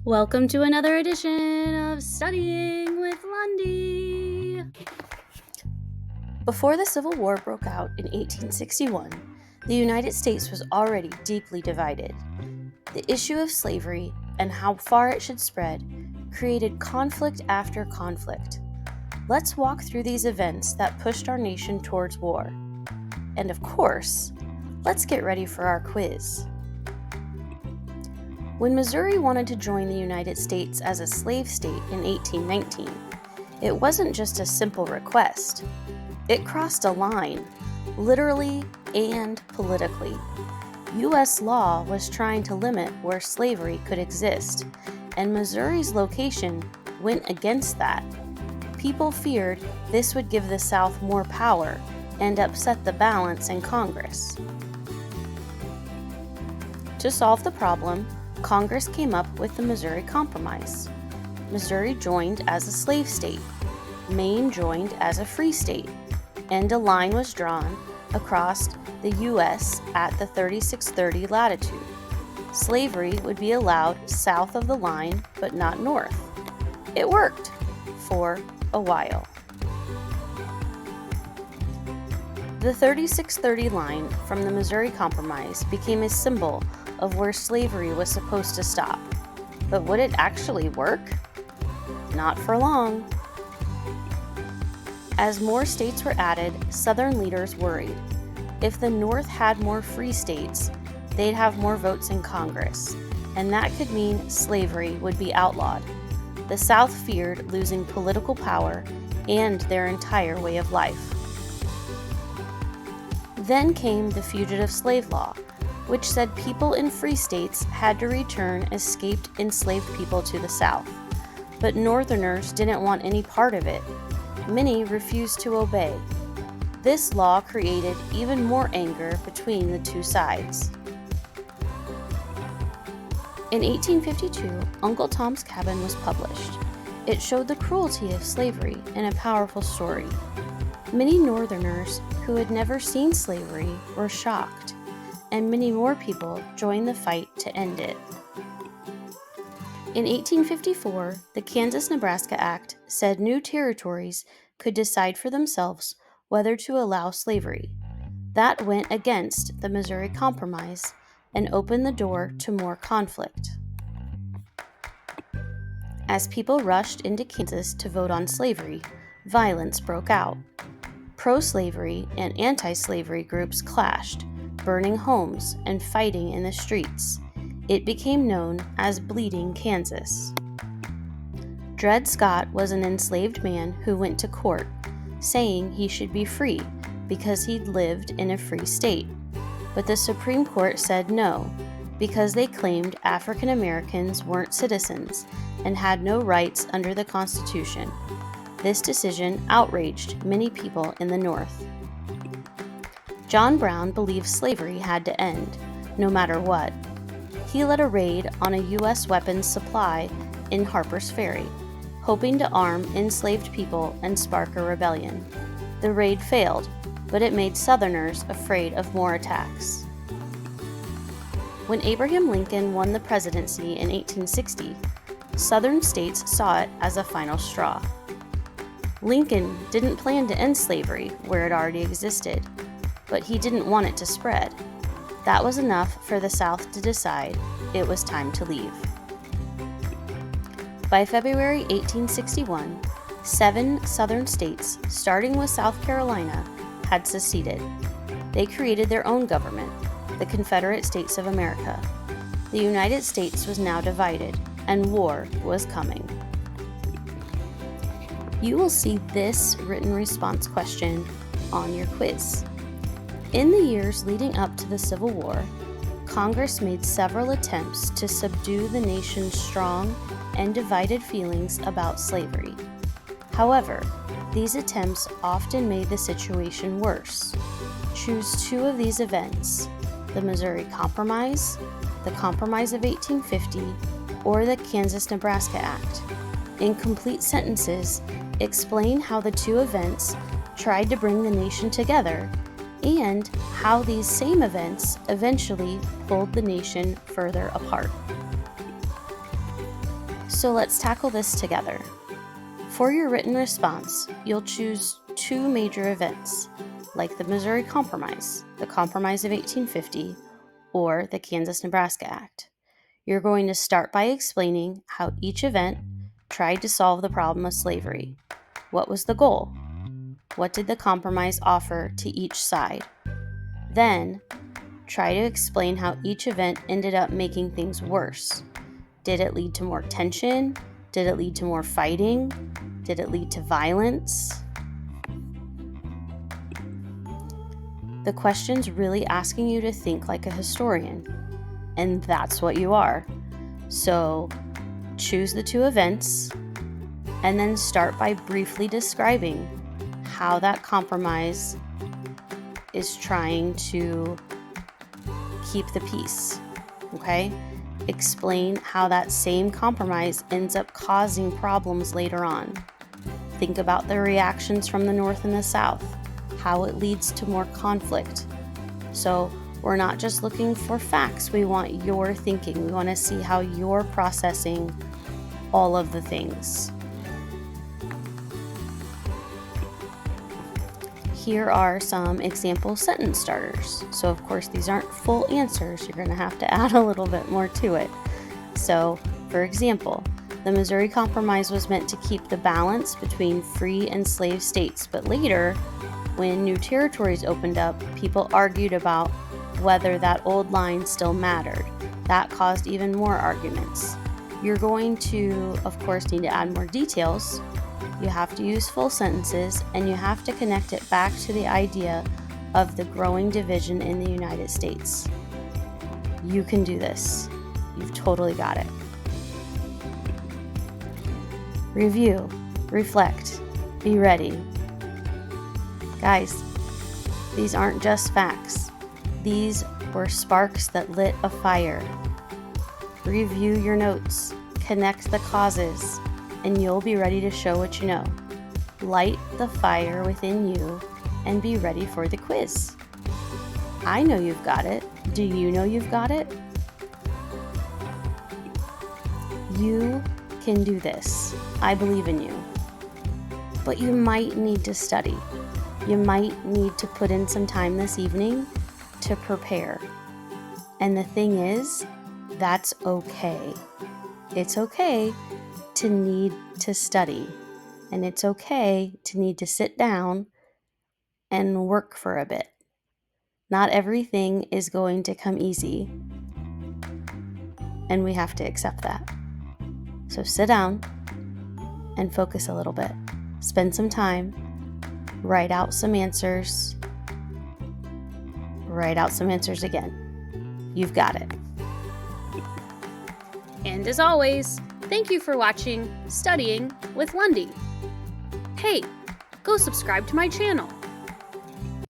Welcome to another edition of Studying with Lundy. Before the Civil War broke out in 1861, the United States was already deeply divided. The issue of slavery and how far it should spread created conflict after conflict. Let's walk through these events that pushed our nation towards war. And of course, let's get ready for our quiz. When Missouri wanted to join the United States as a slave state in 1819, it wasn't just a simple request. It crossed a line, literally and politically. U.S. law was trying to limit where slavery could exist, and Missouri's location went against that. People feared this would give the South more power and upset the balance in Congress. To solve the problem, Congress came up with the Missouri Compromise. Missouri joined as a slave state, Maine joined as a free state, and a line was drawn across the U.S. at the 3630 latitude. Slavery would be allowed south of the line, but not north. It worked for a while. The 3630 line from the Missouri Compromise became a symbol of where slavery was supposed to stop. But would it actually work? Not for long. As more states were added, Southern leaders worried. If the North had more free states, they'd have more votes in Congress, and that could mean slavery would be outlawed. The South feared losing political power and their entire way of life. Then came the Fugitive Slave Law, which said people in free states had to return escaped enslaved people to the South. But Northerners didn't want any part of it. Many refused to obey. This law created even more anger between the two sides. In 1852, Uncle Tom's Cabin was published. It showed the cruelty of slavery in a powerful story. Many Northerners who had never seen slavery were shocked, and many more people joined the fight to end it. In 1854, the Kansas-Nebraska Act said new territories could decide for themselves whether to allow slavery. That went against the Missouri Compromise and opened the door to more conflict. As people rushed into Kansas to vote on slavery, violence broke out. Pro-slavery and anti-slavery groups clashed, burning homes and fighting in the streets. It became known as Bleeding Kansas. Dred Scott was an enslaved man who went to court, saying he should be free because he'd lived in a free state. But the Supreme Court said no, because they claimed African Americans weren't citizens and had no rights under the Constitution. This decision outraged many people in the North. John Brown believed slavery had to end, no matter what. He led a raid on a U.S. weapons supply in Harper's Ferry, hoping to arm enslaved people and spark a rebellion. The raid failed, but it made Southerners afraid of more attacks. When Abraham Lincoln won the presidency in 1860, Southern states saw it as a final straw. Lincoln didn't plan to end slavery where it already existed, but he didn't want it to spread. That was enough for the South to decide it was time to leave. By February 1861, 7 Southern states, starting with South Carolina, had seceded. They created their own government, the Confederate States of America. The United States was now divided, and war was coming. You will see this written response question on your quiz. In the years leading up to the Civil War, Congress made several attempts to subdue the nation's strong and divided feelings about slavery. However, these attempts often made the situation worse. Choose 2 of these events: the Missouri Compromise, the Compromise of 1850, or the Kansas-Nebraska Act. In complete sentences, explain how the 2 events tried to bring the nation together and how these same events eventually pulled the nation further apart. So let's tackle this together. For your written response, you'll choose two major events, like the Missouri Compromise, the Compromise of 1850, or the Kansas-Nebraska Act. You're going to start by explaining how each event tried to solve the problem of slavery. What was the goal? What did the compromise offer to each side? Then, try to explain how each event ended up making things worse. Did it lead to more tension? Did it lead to more fighting? Did it lead to violence? The question's really asking you to think like a historian, and that's what you are. So, choose the two events, and then start by briefly describing how that compromise is trying to keep the peace, okay? Explain how that same compromise ends up causing problems later on. Think about the reactions from the North and the South, how it leads to more conflict. So we're not just looking for facts, we want your thinking. We want to see how you're processing all of the things. Here are some example sentence starters. So of course these aren't full answers, you're going to have to add a little bit more to it. So for example, the Missouri Compromise was meant to keep the balance between free and slave states, but later, when new territories opened up, people argued about whether that old line still mattered. That caused even more arguments. You're going to, of course, need to add more details. You have to use full sentences, and you have to connect it back to the idea of the growing division in the United States. You can do this. You've totally got it. Review, reflect, be ready. Guys, these aren't just facts. These were sparks that lit a fire. Review your notes, connect the causes, and you'll be ready to show what you know. Light the fire within you and be ready for the quiz. I know you've got it. Do you know you've got it? You can do this. I believe in you. But you might need to study. You might need to put in some time this evening to prepare. And the thing is, that's okay. It's okay to need to study. And it's okay to need to sit down and work for a bit. Not everything is going to come easy. And we have to accept that. So sit down and focus a little bit. Spend some time. Write out some answers. Write out some answers again. You've got it. And as always, thank you for watching Studying with Lundy. Hey, go subscribe to my channel.